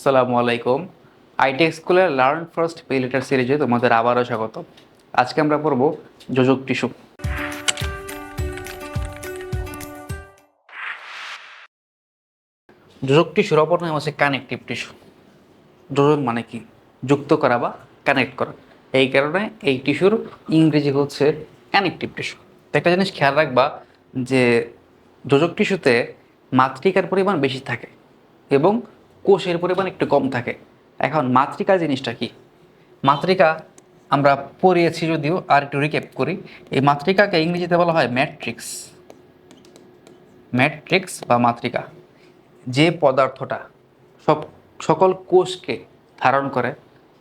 আসসালামু আলাইকুম। আইটেক স্কুলের লার্ন ফার্স্ট পে লেটার সিরিজে তোমাদের আবারও স্বাগত। আজকে আমরা পড়ব যোজক টিস্যু। যোজক টিস্যুর অপর নাম হচ্ছে কানেকটিভ টিস্যু। যোজক মানে কি? যুক্ত করা বা কানেক্ট করা। এই কারণে এই টিস্যুর ইংরেজি হচ্ছে কানেকটিভ টিস্যু। তো একটা জিনিস খেয়াল রাখবা যে যোজক টিস্যুতে মাতৃকার পরিমাণ বেশি থাকে এবং কোষের পরিমাণ একটু কম থাকে। এখন মাতৃকা জিনিসটা কি? মাতৃকা আমরা পড়িয়েছি, যদিও আর একটু রিক্যাপ করি। এই মাতৃকাকে ইংরেজিতে বলা হয় ম্যাট্রিক্স। ম্যাট্রিক্স বা মাতৃকা যে পদার্থটা সব সকল কোষকে ধারণ করে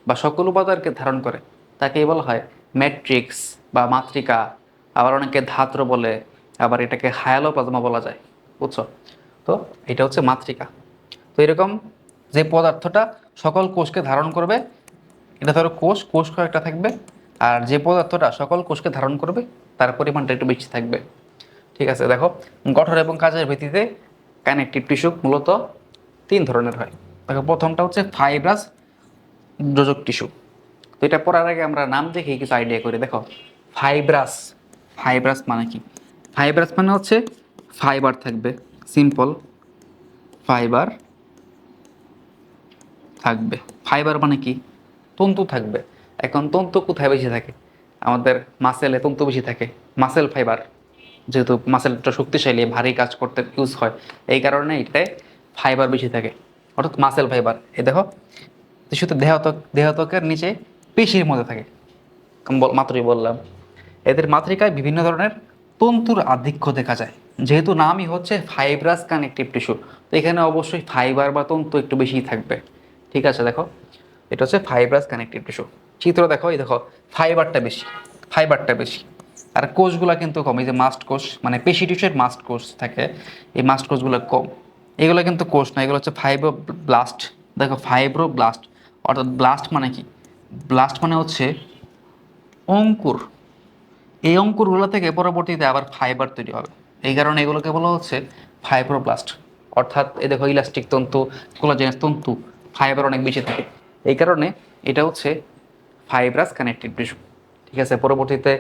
বা সকল উপাদানকে ধারণ করে তাকেই বলা হয় ম্যাট্রিক্স বা মাতৃকা। আবার অনেকে ধাত্র বলে, আবার এটাকে হায়ালোপ্লাজমা বলা যায়। বুঝছো? তো এটা হচ্ছে মাতৃকা। তো এরকম যে পদার্থটা সকল কোষকে ধারণ করবে, এটা ধরো কোষ, কোষ কয়েকটা থাকবে, আর যে পদার্থটা সকল কোষকে ধারণ করবে তার পরিমাণটা একটু বেশি থাকবে। ঠিক আছে, দেখো, গঠন এবং কাজের ভিত্তিতে কানেকটিভ টিস্যু মূলত তিন ধরনের হয়। দেখো, প্রথমটা হচ্ছে ফাইব্রাস যোজক টিস্যু। তো এটা পড়ার আগে আমরা নাম দেখে কিছু আইডিয়া করি। দেখো, ফাইব্রাস, ফাইব্রাস মানে কি? ফাইব্রাস মানে হচ্ছে ফাইবার থাকবে, সিম্পল ফাইবার থাকবে। ফাইবার মানে কি? তন্তু থাকবে। এখন তন্তু কোথায় বেশি থাকে? আমাদের মাসেলে তন্তু বেশি থাকে, মাসেল ফাইবার। যেহেতু মাসেলটা শক্তিশালী, ভারী কাজ করতে ইউজ হয়, এই কারণে এটায় ফাইবার বেশি থাকে, অর্থাৎ মাসেল ফাইবার। এই দেখো, টিস্যুতে দেহত্বকের নিচে পেশির মধ্যে থাকে, মাত্রই বললাম। এদের মাতৃকায় বিভিন্ন ধরনের তন্তুর আধিক্য দেখা যায়, যেহেতু নামই হচ্ছে ফাইব্রাস কানেকটিভ টিস্যু। তো এখানে অবশ্যই ফাইবার বা তন্তু একটু বেশিই থাকবে। ঠিক আছে, দেখো, এটা হচ্ছে ফাইব্রাস কানেকটিভ টিস্যু। চিত্র দেখো, এই দেখো, ফাইবারটা বেশি, ফাইবারটা বেশি। আর কোষগুলো কিন্তু কম। এই যে মাস্ট কোষ, মানে পেশি টিস্যুর মাস্ট কোষ থাকে, এই মাস্ট কোষগুলো কম। এগুলো কিন্তু কোষ না, এগুলো হচ্ছে ফাইব্রোব্লাস্ট। দেখো, ফাইব্রোব্লাস্ট, অর্থাৎ ব্লাস্ট মানে কি? ব্লাস্ট মানে হচ্ছে অঙ্কুর। এই অঙ্কুরগুলো থেকে পরবর্তীতে আবার ফাইবার তৈরি হবে। এই কারণে এগুলোকে বলা হচ্ছে ফাইব্রোব্লাস্ট। অর্থাৎ এই দেখো, ইলাস্টিক তন্তু, কোলাজেনাস তন্তু, ফাইবার অনেক বেশি থাকে। এই কারণে এটা হচ্ছে ফাইব্রাস কানেকটিভ টিস্যু। ঠিক আছে, পরবর্তীতে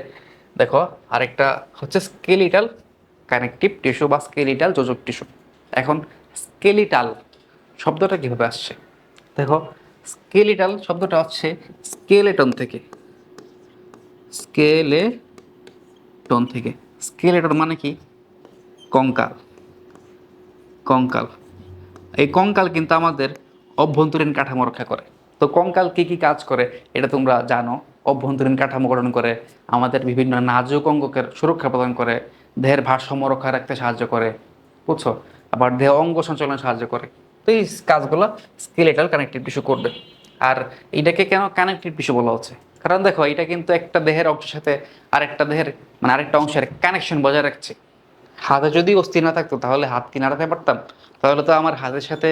দেখো, আরেকটা হচ্ছে স্কেলিটাল কানেকটিভ টিস্যু বা স্কেলিটাল যোজক টিস্যু। এখন স্কেলিটাল শব্দটা কীভাবে আসছে? দেখো, স্কেলিটাল শব্দটা হচ্ছে স্কেলেটন থেকে, স্কেলেটন থেকে। স্কেলেটন মানে কি? কঙ্কাল, কঙ্কাল। এই কঙ্কাল কিন্তু আমাদের অভ্যন্তরীণ কাঠামো রক্ষা করে। তো কঙ্কাল কি কি কাজ করে এটা তোমরা জানো। অভ্যন্তরীণ কাঠামো গঠন করে, আমাদের বিভিন্ন নাজুক অঙ্গকে সুরক্ষা প্রদান করে, দেহের ভারসাম্য রক্ষা রাখতে সাহায্য করে। বুঝছো? আবার দেহ অঙ্গ সঞ্চালনে সাহায্য করে। তো এই কাজগুলো স্কেলেটাল কানেকটিভ টিস্যু করবে। আর এটাকে কেন কানেকটিভ টিস্যু বলা হচ্ছে? কারণ দেখো, এটা কিন্তু একটা দেহের অংশের সাথে আরেকটা দেহের, মানে আরেকটা অংশের কানেকশন বজায় রাখছে। হাতে যদি অস্থি না থাকতো তাহলে হাত কি নাড়াতে পারতাম? তাহলে তো আমার হাতের সাথে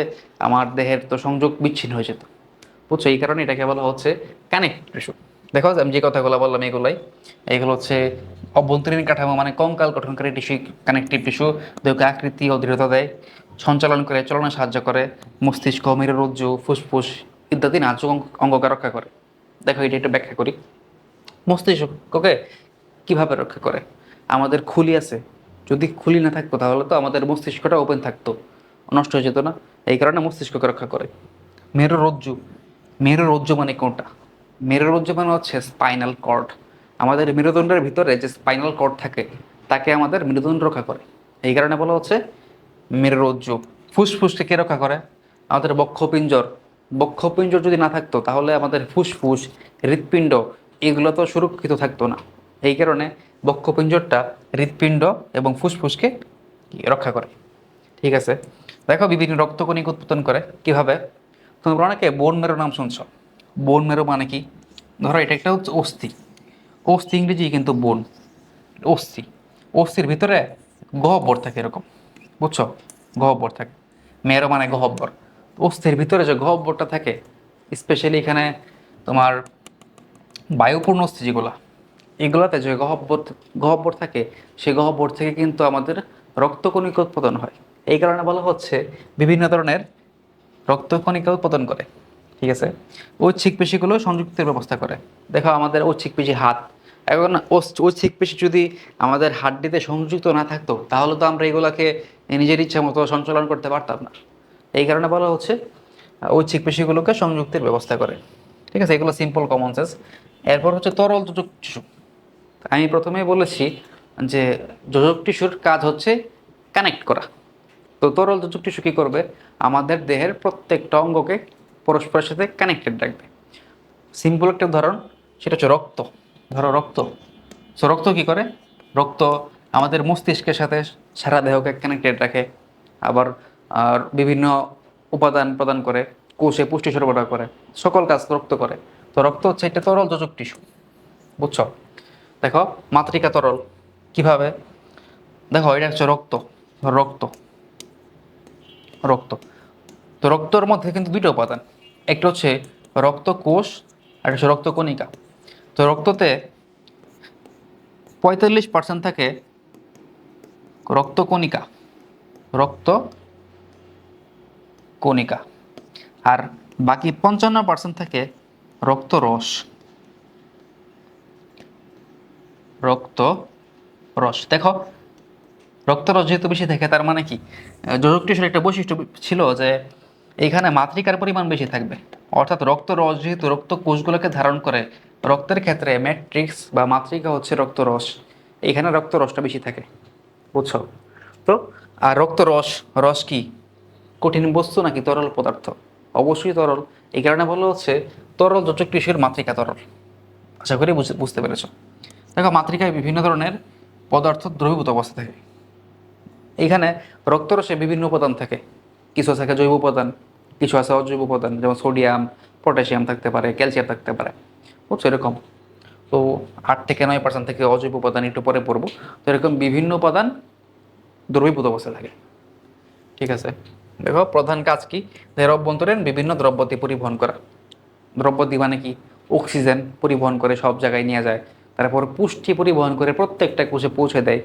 আমার দেহের তো সংযোগ বিচ্ছিন্ন হয়ে যেত। বুঝছো? এই কারণে এটাকে বলা হচ্ছে কানেক্টিভ টিস্যু। দেখো, আমি যে কথাগুলো বললাম এইগুলো হচ্ছে অভ্যন্তরীণ কাঠামো, মানে কঙ্কাল গঠনকারী টিস্যু। কানেকটিভ টিস্যু দেহকে আকৃতি ও দৃঢ়তা দেয়, সঞ্চালন করে, চলনে সাহায্য করে, মস্তিষ্ক, মেরুরজ্জু, ফুসফুস ইত্যাদি নাজুক অঙ্গকে রক্ষা করে। দেখো, এটা একটু ব্যাখ্যা করি। মস্তিষ্ককে কিভাবে রক্ষা করে? আমাদের খুলি আছে, যদি খুলি না থাকতো তাহলে তো আমাদের মস্তিষ্কটা ওপেন থাকতো, নষ্ট হয়ে যেত না। এই কারণে মস্তিষ্ককে রক্ষা করে। মেরুরজ্জু, মেরুরজ্জু মানে কোনটা? মেরুরজ্জু মানে হচ্ছে স্পাইনাল কর্ড। আমাদের মেরুদণ্ডের ভিতরে যে স্পাইনাল কর্ড থাকে তাকে আমাদের মেরুদণ্ড রক্ষা করে। এই কারণে বলা হচ্ছে মেরুরজ্জু। ফুসফুসকে কে রক্ষা করে? আমাদের বক্ষপিঞ্জর। বক্ষপিঞ্জর যদি না থাকতো তাহলে আমাদের ফুসফুস, হৃৎপিণ্ড এগুলো তো সুরক্ষিত থাকতো না। এই কারণে বক্ষপিঞ্জরটা হৃৎপিণ্ড এবং ফুসফুসকে রক্ষা করে। ঠিক আছে, দেখো, বিভিন্ন রক্তকণিকা উৎপাদন করে কিভাবে। তোমরা অনেকে বোন মেরো নাম শুনছো। বোন মেরো মানে কি? ধরো, এটা একটা হচ্ছে অস্থি। অস্থি ইংরেজি কিন্তু বোন, অস্থি। অস্থির ভিতরে গহ্বর থাকে এরকম। বুঝছো? গহ্বর থাকে। মেরো মানে গহ্বর। অস্থির ভিতরে যে গহ্বরটা থাকে, স্পেশালি এখানে তোমার বায়ুপূর্ণ অস্থি যেগুলো, এগুলোতে যে গহ্বর থাকে, সেই গহ্বর থেকে কিন্তু আমাদের রক্তকণিকা উৎপাদন হয়। এই কারণে বলা হচ্ছে বিভিন্ন ধরনের রক্তকণিকা উৎপাদন করে। ঠিক আছে, ঐচ্ছিক পেশিগুলো সংযুক্তের ব্যবস্থা করে। দেখো আমাদের ঐচ্ছিক পেশি হাত, এখন ঐচ্ছিক পেশি যদি আমাদের হাড্ডিতে সংযুক্ত না থাকতো তাহলে তো আমরা এগুলাকে নিজের ইচ্ছা মতো সঞ্চালন করতে পারতাম না। এই কারণে বলা হচ্ছে ঐচ্ছিক পেশিগুলোকে সংযুক্তের ব্যবস্থা করে। ঠিক আছে, এগুলো সিম্পল কমন সেন্স। এরপর হচ্ছে তরল যোজক টিস্যু। আমি প্রথমেই বলেছি যে যোজক টিস্যুর কাজ হচ্ছে কানেক্ট করা। তো তরল যোজক টিস্যু কী করবে, আমাদের দেহের প্রত্যেকটা অঙ্গকে পরস্পরের সাথে কানেক্টেড রাখবে। সিম্পল একটা উদাহরণ, সেটা হচ্ছে রক্ত। ধরো রক্ত, সো রক্ত কী করে, রক্ত আমাদের মস্তিষ্কের সাথে সারা দেহকে কানেক্টেড রাখে, আবার বিভিন্ন উপাদান প্রদান করে, কোষে পুষ্টি সরবরাহ করে, সকল কাজ রক্ত করে। তো রক্ত হচ্ছে একটা তরল যোজক টিস্যু, বুঝছো? দেখো মাতৃকা তরল কিভাবে, দেখো এটা হচ্ছে রক্ত, রক্ত রক্ত তো রক্তর মধ্যে কিন্তু দুইটা উপাদান, একটা হচ্ছে রক্ত কোষ আর হচ্ছে রক্ত কণিকা। তো রক্ততে 45% থাকে রক্ত কণিকা, রক্ত কণিকা, আর বাকি 55% থাকে রক্ত রস, রক্ত রস। দেখো রক্তরস যেহেতু বেশি থাকে তার মানে কি, যোজক টিস্যুর একটা বৈশিষ্ট্য ছিল যে এইখানে মাতৃকার পরিমাণ বেশি থাকবে। অর্থাৎ রক্তরস যেহেতু রক্ত কোষগুলোকে ধারণ করে, রক্তের ক্ষেত্রে ম্যাট্রিক্স বা মাতৃকা হচ্ছে রক্তরস, এইখানে রক্তরসটা বেশি থাকে, বুঝছো? তো আর রক্তরস, রস কি কঠিন বস্তু নাকি তরল পদার্থ? অবশ্যই তরল। এই কারণে বলা হচ্ছে তরল যোজক টিস্যুর মাতৃকা তরল। আশা করি বুঝতে পেরেছো। দেখো মাতৃকায় বিভিন্ন ধরনের পদার্থ দ্রবীভূত অবস্থা থাকে। এইখানে রক্তরসে বিভিন্ন উপাদান থাকে, কিছু থাকে জৈব উপাদান, কিছু আছে অজৈব উপাদান, যেমন সোডিয়াম, পটাশিয়াম থাকতে পারে, ক্যালসিয়াম থাকতে পারে, বুঝছো এরকম। তো 8 থেকে 9% থেকে অজৈব উপাদান একটু পরে পড়বো। তো এরকম বিভিন্ন উপাদান দ্রবীভূত অবস্থায় থাকে। ঠিক আছে, দেখো প্রধান কাজ কি, দেহের অভ্যন্তরীণ বিভিন্ন দ্রব্যদি পরিবহন করা। দ্রব্যদি মানে কি, অক্সিজেন পরিবহন করে সব জায়গায় নিয়ে যায়, তারপর পুষ্টি পরিবহন করে প্রত্যেকটা কোষে পৌঁছে দেয়,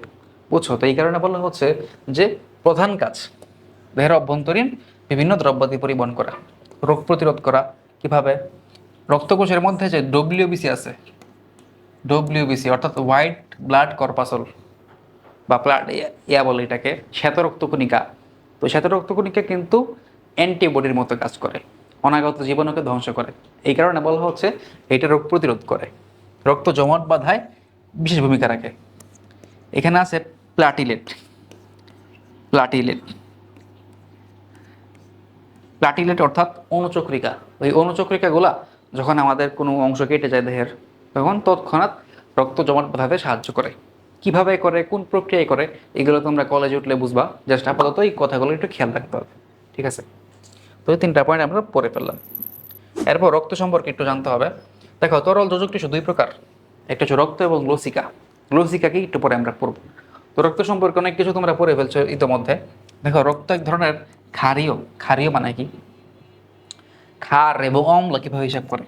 বুঝছো? তো এই কারণে বলা হচ্ছে যে প্রধান কাজ দেহের অভ্যন্তরীণ বিভিন্ন দ্রব্যাদি পরিবহন করা, রোগ প্রতিরোধ করা। কিভাবে, রক্তকোষের মধ্যে যে ডব্লিউবিসি আছে, ডব্লিউবিসি অর্থাৎ হোয়াইট ব্লাড কর্পাসল বা ব্লাড ইয়া বলে এটাকে, শ্বেত রক্তকণিকা। তো শ্বেত রক্তকণিকা কিন্তু অ্যান্টিবডির মতো কাজ করে, অনাগত জীবাণুকে ধ্বংস করে। এই কারণে বলা হচ্ছে এটা রোগ প্রতিরোধ করে, রক্ত জমাট বাঁধায় বিশেষ ভূমিকা রাখে। এখানে আছে প্লাটিলেট, প্লাটিলেট, প্লাটিলেট অর্থাৎ অনুচক্রিকা। ওই অনুচক্রিকাগুলা যখন আমাদের কোনো অংশ কেটে যায় দেহের, তখন তৎক্ষণাৎ রক্ত জমাট বাঁধাতে সাহায্য করে। কিভাবে করে, কোন প্রক্রিয়ায় করে, এগুলো তোমরা কলেজে উঠলে বুঝবা। জাস্ট আপাতত এই কথাগুলো একটু খেয়াল রাখতে হবে, ঠিক আছে? তো এই 3টা পয়েন্ট আমরা পড়ে ফেললাম। এরপর রক্ত সম্পর্কে একটু জানতে হবে। দেখো তরল যোজক টিস্যু 2 প্রকার, একটা হচ্ছে রক্ত এবং লসিকা। লসিকাকে একটু পরে আমরা পড়ব। তো রক্ত সম্পর্কে অনেক কিছু তোমরা পড়ে ফেলছো ইতোমধ্যে। দেখো রক্ত এক ধরনের ক্ষারীয়, ক্ষারীয় মানে কি, ক্ষার এবং অম্ল কীভাবে হিসাব করে,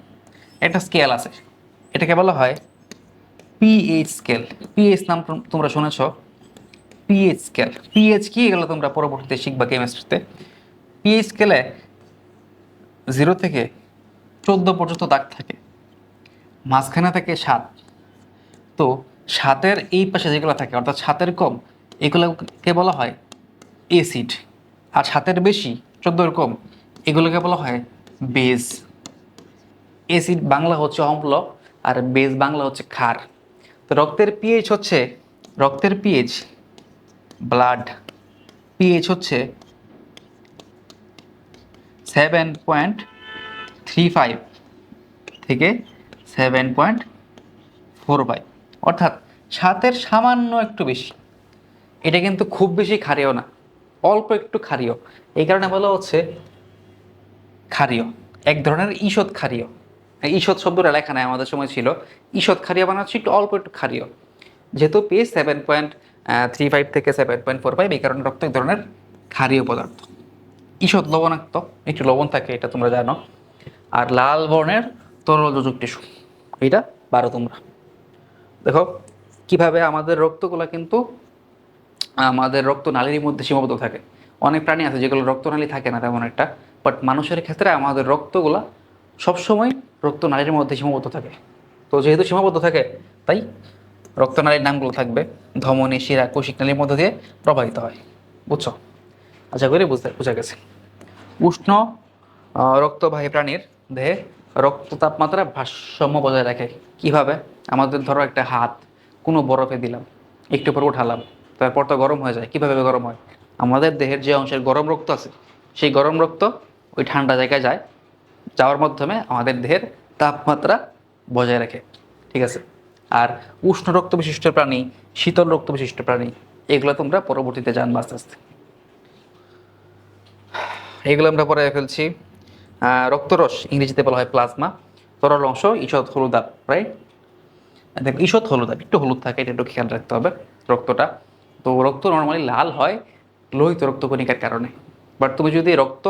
একটা স্কেল আছে, এটাকে বলা হয় পিএইচ স্কেল। পিএইচ নাম তোমরা শুনেছ, পিএইচ স্কেল। পিএইচ কি, এগুলো তোমরা পরবর্তীতে শিখবা কেমিস্ট্রিতে। পিএইচ স্কেলে 0 থেকে 14 পর্যন্ত দাগ থাকে, মাঝখানে থাকে 7। তো 7-এর এই পাশে যেগুলো থাকে অর্থাৎ 7-এর কম, এগুলোকে বলা হয় অ্যাসিড। আর 7-এর বেশি, 14-এর কম, এগুলোকে বলা হয় বেজ। অ্যাসিড বাংলা হচ্ছে অম্ল, আর বেজ বাংলা হচ্ছে ক্ষার। তো রক্তের পিএইচ হচ্ছে, রক্তের পিএইচ, ব্লাড পিএইচ হচ্ছে 7.35 থেকে 7.45, অর্থাৎ 7-এর সামান্য একটু বেশি। এটা কিন্তু খুব বেশি ক্ষারীয় না, অল্প একটু ক্ষারীয়। এই কারণে বলা হচ্ছে ক্ষারীয়, এক ধরনের ঈষৎ ক্ষারীয়। ঈষৎ শব্দটা লেখা নাই, আমাদের সময় ছিল ঈষৎ ক্ষারীয় মানে হচ্ছে একটু অল্প একটু ক্ষারীয়। যেহেতু পিএইচ 7.35 থেকে 7.45, এই কারণে রক্ত এক ধরনের ক্ষারীয় পদার্থ। ঈষৎ লবণাক্ত, একটু লবণ থাকে, এটা তোমরা জানো। আর লাল বর্ণের তরল যোজক টিস্যু, এটা পারো তোমরা। দেখো কিভাবে আমাদের রক্তগুলা কিন্তু আমাদের রক্তনালীর মধ্যে সীমাবদ্ধ থাকে। অনেক প্রাণী আছে যেগুলো রক্তনালী থাকে না তেমন একটা, বাট মানুষের ক্ষেত্রে আমাদের রক্তগুলা সবসময় রক্তনালীর মধ্যে সীমাবদ্ধ থাকে। তো যেহেতু সীমাবদ্ধ থাকে, তাই রক্তনালীর নামগুলো থাকবে ধমনী, শিরা, কৌশিক নালীর মধ্য দিয়ে প্রবাহিত হয়। বুঝছো? আশা করি বোঝা গেছে। উষ্ণ রক্তবাহী প্রাণীর দেহে রক্ত তাপমাত্রা ভারসাম্য বজায় রাখে। কিভাবে? আমাদের ধরো একটা হাত কোনো বরফে দিলাম, একটু পর উঠালাম, তারপর তো গরম হয়ে যায়। কিভাবে গরম হয়? আমাদের দেহের যে অংশের গরম রক্ত আছে, সেই গরম রক্ত ওই ঠান্ডা জায়গায় যায়, যাওয়ার মাধ্যমে আমাদের দেহের তাপমাত্রা বজায় রাখে। ঠিক আছে? আর উষ্ণ রক্ত বিশিষ্ট প্রাণী, শীতল রক্ত বিশিষ্ট প্রাণী, এগুলো তোমরা পরবর্তীতে জানবে আস্তে আস্তে। এগুলো আমরা পরে ফেলছি। রক্তরস ইংরেজিতে বলা হয় প্লাজমা। তরল অংশ ঈষৎ হলুদাভ, রাইট? দেখো ঈষৎ হলুদাভ, একটু হলুদ থাকে, এটা একটু খেয়াল রাখতে হবে রক্তটা। তো রক্ত নর্মালি লাল হয় লোহিত রক্তকণিকার কারণে। বাট তুমি যদি রক্ত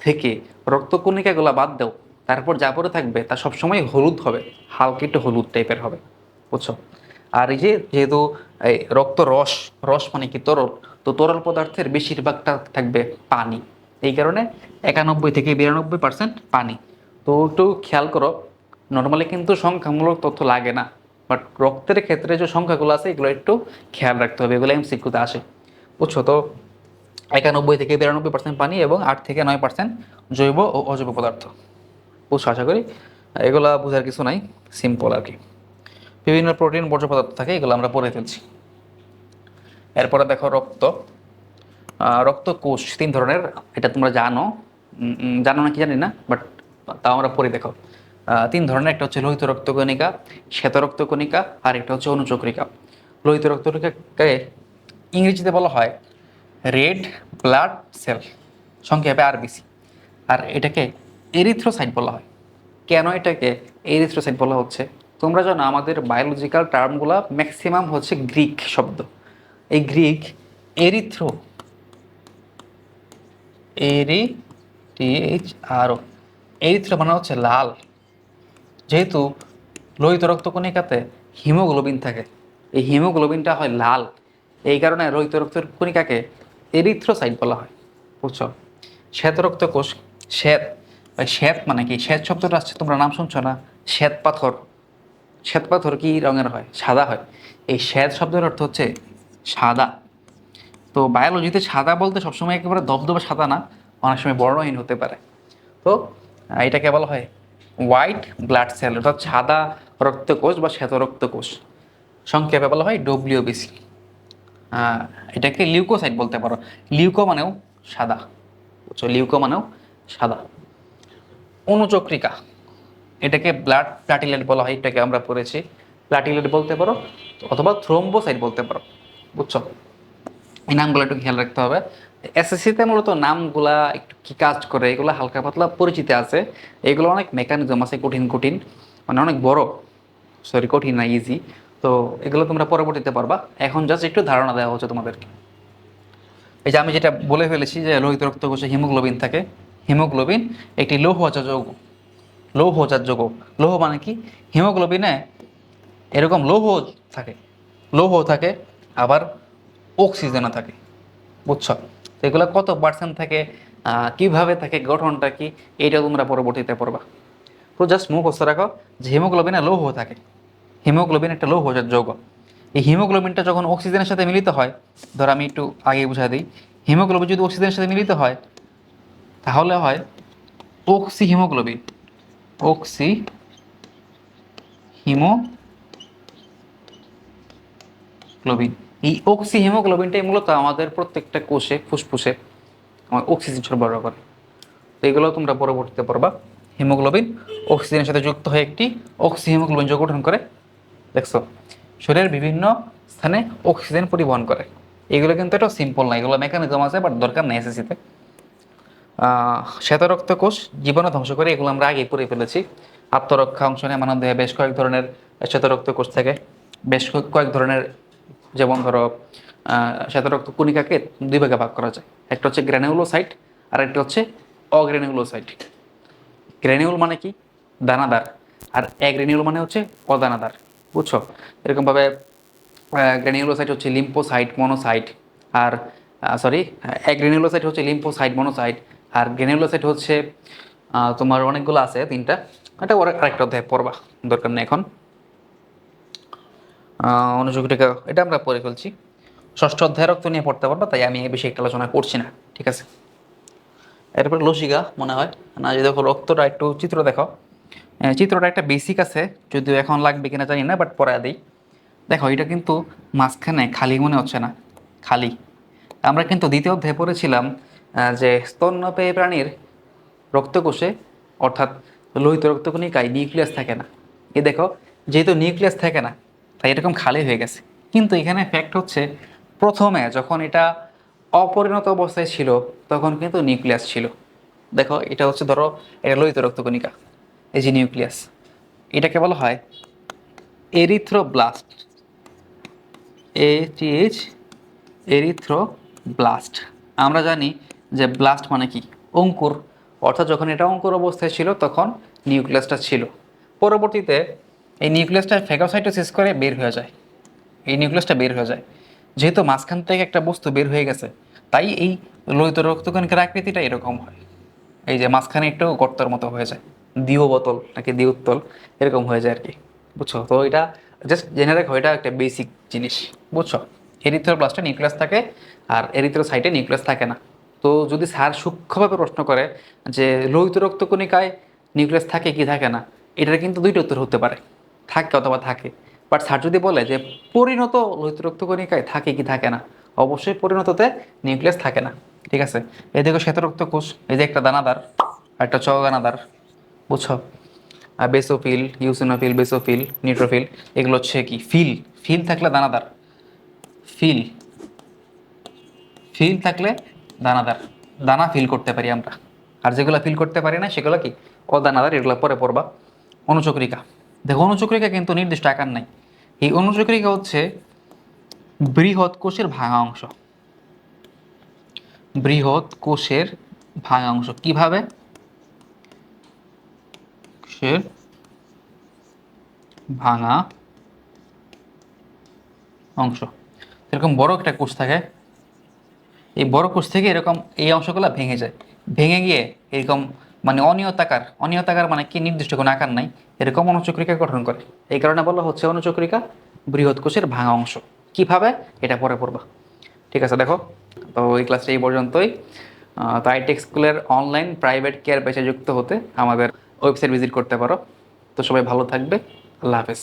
থেকে রক্তকণিকাগুলো বাদ দাও, তারপর যা পরে থাকবে তা সবসময় হলুদ হবে, হালকা একটু হলুদ টাইপের হবে। বুঝছো? আর এই যে যেহেতু এই রক্ত রস, রস মানে কি তরল, তো তরল পদার্থের বেশিরভাগটা থাকবে পানি। এই কারণে 91 থেকে 92% পানি। তো একটু খেয়াল করো, নর্মালি কিন্তু সংখ্যামূলক তথ্য লাগে না, বাট রক্তের ক্ষেত্রে যে সংখ্যাগুলো আছে এগুলো একটু খেয়াল রাখতে হবে, এগুলো এমসিকিউতে আসে। বুঝছো? তো 91 থেকে 92% পানি এবং 8 থেকে 9% জৈব ও অজৈব পদার্থ। বুঝছো আশা করি? এগুলা বোঝার কিছু নাই, সিম্পল আর কি। বিভিন্ন প্রোটিন বর্জ্য পদার্থ থাকে, এগুলো আমরা পড়ে ফেলছি। এরপরে দেখো রক্ত। রক্তকোষ 3 ধরনের, এটা তোমরা জানো। জানো না কি জানি না, বাট তাও আমরা পড়ে দেখো। 3 ধরনের, একটা হচ্ছে লোহিত রক্তকণিকা, শ্বেত রক্তকণিকা, আর একটা হচ্ছে অনুচক্রিকা। লোহিত রক্তকণিকাকে ইংরেজিতে বলা হয় রেড ব্লাড সেল, সংক্ষেপে আরবিসি। আর এটাকে এরিথ্রোসাইট বলা হয়। কেন এটাকে এরিথ্রোসাইট বলা হচ্ছে? তোমরা জানো আমাদের বায়োলজিক্যাল টার্মগুলো ম্যাক্সিমাম হচ্ছে গ্রিক শব্দ। এই গ্রিক এরিথ্রো, ARO, এরিথ্রো মানে হচ্ছে লাল। যেহেতু লোহিত রক্তকণিকাতে হিমোগ্লোবিন থাকে, এই হিমোগ্লোবিনটা হয় লাল, এই কারণে লোহিত রক্তকণিকাকে এরিথ্রোসাইট বলা হয়। বুঝছো? শ্বেত রক্তকোষ, শ্বেত, শ্বেত মানে কি? শ্বেত শব্দটা আসছে, তোমরা নাম শুনছো না, শ্বেত পাথর। শ্বেত পাথর কি রঙের হয়? সাদা হয়। এই শ্বেত শব্দের অর্থ হচ্ছে সাদা। তো বায়োলজিতে সাদা বলতে সবসময় একেবারে ধবধবে সাদা না, অনেক সময় বর্ণহীন হতে পারে। তো এটাকে বলা হয় হোয়াইট ব্লাড সেল, অর্থাৎ সাদা রক্তকোষ বা শ্বেত রক্তকোষ। সংক্ষেপে বলা হয় ডব্লিউবিসি। এটাকে লিউকোসাইট বলতে পারো। লিউকো মানেও সাদা। বুঝছো? লিউকো মানেও সাদা। অনুচক্রিকা, এটাকে ব্লাড প্লাটিলেট বলা হয়, এটাকে আমরা পড়েছি। প্লাটিলেট বলতে পারো অথবা থ্রোম্বোসাইট বলতে পারো। বুঝছো? এই নামগুলো একটু খেয়াল রাখতে হবে। এসএসসিতে মূলত নামগুলা একটু কি কাজ করে এগুলো হালকা পাতলা পরিচিতি আছে। এগুলো অনেক মেকানিজম আছে, কঠিন কঠিন, মানে অনেক বড়। সরি, কঠিন না, ইজি। তো এগুলো তোমরা পরবর্তীতে পারবা, এখন জাস্ট একটু ধারণা দেওয়া হচ্ছে তোমাদেরকে। এই যে আমি যেটা বলে ফেলেছি যে লোহিত রক্তকোষে হিমোগ্লোবিন থাকে। হিমোগ্লোবিন একটি লৌহজাত যৌগ। লৌহজাত যৌগ, লৌহ মানে কি? হিমোগ্লোবিনে এরকম লৌহ থাকে, লৌহ থাকে, আবার অক্সিজেনও থাকে। বুঝছো? তো এগুলো কত পার্সেন্ট থাকে, কিভাবে থাকে, গঠনটা কি, এইটা তোমরা পরবর্তীতে পড়বা। তো জাস্ট মুখস্থ রাখো যে হিমোগ্লোবিনে লৌহ থাকে। হিমোগ্লোবিন একটা লৌহজাত যৌগ। এই হিমোগ্লোবিনটা যখন অক্সিজেনের সাথে মিলিত হয়, ধর আমি একটু আগে বুঝাই দিই, হিমোগ্লোবিন যদি অক্সিজেনের সাথে মিলিত হয় তাহলে হয় অক্সি হিমোগ্লোবিন। অক্সি হিমোগ্লোবিন, এই অক্সি হিমোগ্লোবিনটাই মূলত আমাদের প্রত্যেকটা কোষে, ফুসফুসে আমার অক্সিজেন সরবরাহ করে। তো এগুলো তোমরা পরবর্তীতে পড়বা। হিমোগ্লোবিন অক্সিজেনের সাথে যুক্ত হয়ে একটি অক্সি হিমোগ্লোবিন যৌগ গঠন করে। দেখছো? শরীরের বিভিন্ন স্থানে অক্সিজেন পরিবহন করে। এগুলো কিন্তু এটা সিম্পল না, এগুলো মেকানিজম আছে, বাট দরকার নেই এসএসসিতে। শ্বেত রক্তকোষ জীবাণু ধ্বংস করে, এগুলো আমরা আগেই পড়ে ফেলেছি। আত্মরক্ষা অংশ নেয় মানবদেহে বেশ কয়েক ধরনের শ্বেত রক্তকোষ থাকে। বেশ কয়েক ধরনের, যেমন ধরো শ্বেত রক্ত কণিকাকে 2 ভাগে ভাগ করা যায়। একটা হচ্ছে গ্র্যানিউলোসাইট, আর একটা হচ্ছে অগ্র্যানিউলোসাইট। গ্র্যানিউল মানে কি? দানাদার। আর অ্যাগ্রেনিউল মানে হচ্ছে অদানাদার। বুঝছো? এরকমভাবে গ্র্যানিউলোসাইট হচ্ছে লিম্ফোসাইট, মনোসাইট। আর অ্যাগ্রেনিউলোসাইট হচ্ছে লিম্ফোসাইট, মনোসাইট। আর গ্রেনুলোসাইট হচ্ছে তোমার অনেকগুলো আছে, 3টা। এটা ওর আরেকটা অধ্যায় পড়বা, দরকার নেই এখন। অনুযোগিতা এটা আমরা পড়ে ফেলছি, ষষ্ঠ অধ্যায় রক্ত নিয়ে পড়তে পারবা, তাই আমি এই বিষয়ে একটা আলোচনা করছি না, ঠিক আছে। এরপর লসিকা মনে হয় না, যে দেখো রক্তটা একটু চিত্র দেখো। চিত্রটা একটা বেসিক আছে, যদিও এখন লাগবে কিনা জানি না, বাট পরে দিই। দেখো এটা কিন্তু মাঝখানে খালি মনে হচ্ছে না, খালি। আমরা কিন্তু দ্বিতীয় অধ্যায়ে পড়েছিলাম যে স্তন্যপায়ী প্রাণীর রক্তকোষে, অর্থাৎ লোহিত রক্তকণিকায় নিউক্লিয়াস থাকে না। এ দেখো, যেহেতু নিউক্লিয়াস থাকে না, তাই এরকম খালি হয়ে গেছে। কিন্তু এখানে ফ্যাক্ট হচ্ছে, প্রথমে যখন এটা অপরিণত অবস্থায় ছিল, তখন কিন্তু নিউক্লিয়াস ছিল। দেখো এটা হচ্ছে, ধরো এটা লোহিত রক্তকণিকা, এই যে নিউক্লিয়াস, এটাকে বলা হয় এরিথ্রোব্লাস্ট, ATH, এরিথ্রোব্লাস্ট। আমরা জানি যে ব্লাস্ট মানে কি, অঙ্কুর। অর্থাৎ যখন এটা অঙ্কুর অবস্থায় ছিল, তখন নিউক্লিয়াসটা ছিল। পরবর্তীতে এই নিউক্লিয়াসটা ফ্যাগোসাইটোসিস করে বের হয়ে যায়, এই নিউক্লিয়াসটা বের হয়ে যায়। যেহেতু মাঝখান থেকে একটা বস্তু বের হয়ে গেছে, তাই এই লোহিত রক্তকণিকার আকৃতিটা এরকম হয়। এই যে মাঝখানে একটু গর্তের মতো হয়ে যায়, দ্বিও বোতল নাকি দ্বিউত্তল, এরকম হয়ে যায় আর কি, বুঝছো? তো এটা জাস্ট জেনে রাখো, এটা একটা বেসিক জিনিস, বুঝছো? এরিথ্রোব্লাস্টে নিউক্লিয়াস থাকে, আর এরিথ্রোসাইটে নিউক্লিয়াস থাকে না। তো যদি স্যার সূক্ষ্মভাবে প্রশ্ন করে যে লোহিত রক্তকণিকায় নিউক্লিয়াস থাকে কি থাকে না, এটার কিন্তু দুইটা উত্তর হতে পারে, থাকে অথবা থাকে। বাট স্যার যদি বলে যে পরিণত লোহিত রক্তকণিকায় থাকে কি থাকে না, অবশ্যই পরিণততে নিউক্লিয়াস থাকে না, ঠিক আছে। এই দেখো শ্বেত রক্তকোষ, এই যে একটা দানাদার আর একটা দানাদার, বুঝছো? আর বেসোফিল, ইউসিনোফিল, বেসোফিল, নিউট্রোফিল, এগুলো হচ্ছে কি ফিল। ফিল থাকলে দানাদার, ফিল, ফিল থাকলে দানাদার, দানা ফিল করতে পারি আমরা। আর যেগুলো ফিল করতে পারি না, সেগুলো কি অদানাদার, এগুলো পরে পড়বা। অনুচক্রিকা, দেখো অনুচক্রিকা কিন্তু নির্দিষ্ট আকার নাই। এই অনুচক্রিকা হচ্ছে বৃহৎ কোষের ভাঙা অংশ, বৃহৎ কোষের ভাঙা অংশ। কিভাবে? কোষের ভাঙা অংশ, এরকম বড় একটা কোষ থাকে, এই বড় কোষ থেকে এরকম এই অংশগুলো ভেঙে যায়, ভেঙে গিয়ে এরকম মানে অনিয়তাকার, অনিয়তাকার মানে কি নির্দিষ্ট কোনো আকার নাই, এরকম অনুচক্রিকা গঠন করে। এই কারণে বলা হচ্ছে অনুচক্রিকা বৃহৎ কোষের ভাঙা অংশ। কিভাবে, এটা পরে পড়বা, ঠিক আছে। দেখো, তো এই ক্লাসটা এই পর্যন্তই। তো আইটেক স্কুলের অনলাইন প্রাইভেট কেয়ার ব্যাচে যুক্ত হতে আমাদের ওয়েবসাইট ভিজিট করতে পারো। তো সবাই ভালো থাকবে, আল্লাহ হাফেজ।